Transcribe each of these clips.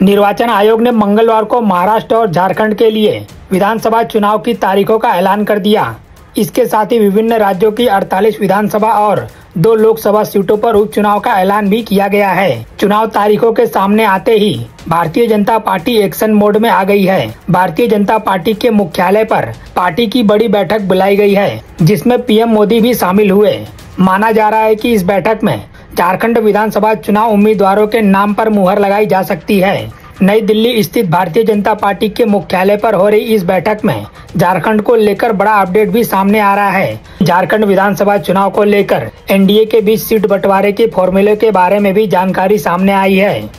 निर्वाचन आयोग ने मंगलवार को महाराष्ट्र और झारखंड के लिए विधानसभा चुनाव की तारीखों का ऐलान कर दिया। इसके साथ ही विभिन्न राज्यों की 48 विधानसभा और 2 लोकसभा सीटों पर उपचुनाव का ऐलान भी किया गया है। चुनाव तारीखों के सामने आते ही Bharatiya Janata party action mode में आ गई है। भारतीय जनता पार्टी के मुख्यालय पर पार्टी की बड़ी बैठक बुलाई गई है, जिसमें पीएम मोदी भी शामिल हुए। माना जा रहा है कि इस बैठक में झारखंड विधानसभा चुनाव उम्मीदवारों के नाम पर मुहर लगाई जा सकती है। नई दिल्ली स्थित भारतीय जनता पार्टी के मुख्यालय पर हो रही इस बैठक में झारखंड को लेकर बड़ा अपडेट भी सामने आ रहा है। झारखंड विधानसभा चुनाव को लेकर एनडीए के बीच सीट बंटवारे के फॉर्मूले के बारे में भी जानकारी सामने आई है।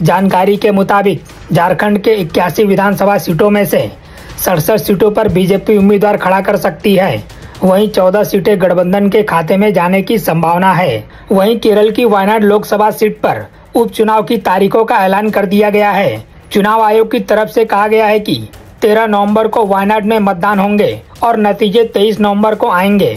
जानकारी के मुताबिक झारखंड के 81 विधानसभा सीटों में से 67 सीटों पर बीजेपी उम्मीदवार खड़ा कर सकती है। वहीं 14 सीटें गठबंधन के खाते में जाने की संभावना है। वहीं केरल की वायनाड लोकसभा सीट पर उपचुनाव की तारीखों का ऐलान कर दिया गया है। चुनाव आयोग की तरफ से कहा गया है कि 13 नवंबर को वायनाड में मतदान होंगे और नतीजे 23 नवंबर को आएंगे।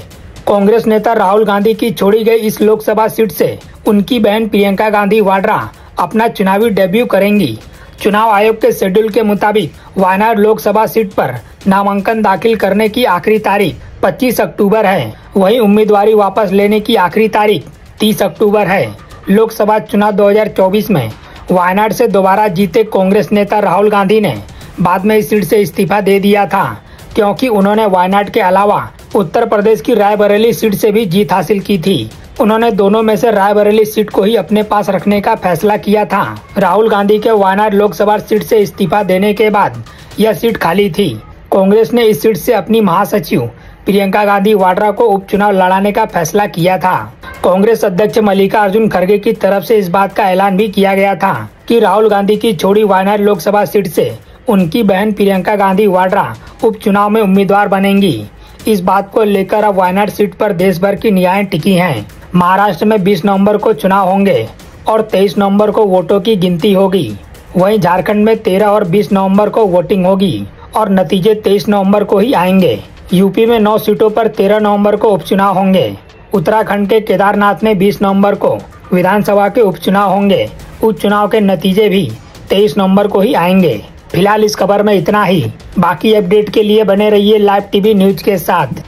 कांग्रेस नेता राहुल गांधी की छोड़ी गई इस लोकसभा सीट से उनकी बहन प्रियंका गांधी वाड्रा अपना चुनावी डेब्यू करेंगी। चुनाव आयोग के शेड्यूल के मुताबिक वायनाड लोकसभा सीट पर नामांकन दाखिल करने की आखिरी तारीख 25 अक्टूबर है। वहीं उम्मीदवारी वापस लेने की आखिरी तारीख 30 अक्टूबर है। लोकसभा चुनाव 2024 में वायनाड से दोबारा जीते कांग्रेस नेता राहुल गांधी ने बाद में इस सीट से इस्तीफा दे दिया था, क्योंकि उन्होंने वायनाड के अलावा उत्तर प्रदेश की रायबरेली सीट से भी जीत हासिल की थी। उन्होंने दोनों में से रायबरेली सीट को ही अपने पास रखने का फैसला किया था। राहुल गांधी के वायनाड लोकसभा सीट से इस्तीफा देने के बाद यह सीट खाली थी। कांग्रेस ने इस सीट से अपनी महासचिव प्रियंका गांधी वाड्रा को उपचुनाव लड़ाने का फैसला किया था। कांग्रेस अध्यक्ष मल्लिकार्जुन खड़गे की तरफ से इस बात का ऐलान भी किया गया था कि राहुल गांधी की छोड़ी वायनाड लोकसभा सीट से उनकी बहन प्रियंका गांधी वाड्रा उपचुनाव में उम्मीदवार बनेंगी। इस बात को लेकर अब वायनाड सीट पर देश भर की निगाहें टिकी हैं। महाराष्ट्र में 20 नवंबर को चुनाव होंगे और 23 नवंबर को वोटों की गिनती होगी। वहीं झारखंड में 13 और 20 नवंबर को वोटिंग होगी और नतीजे 23 नवंबर को ही आएंगे। यूपी में 9 सीटों पर 13 नवंबर को उपचुनाव होंगे। उत्तराखंड के केदारनाथ में 20 नवंबर को विधानसभा के उपचुनाव होंगे। उपचुनाव के नतीजे भी 23 नवंबर को ही आएंगे। फिलहाल इस खबर में इतना ही। बाकी अपडेट के लिए बने रहिए लाइव टीवी न्यूज के साथ।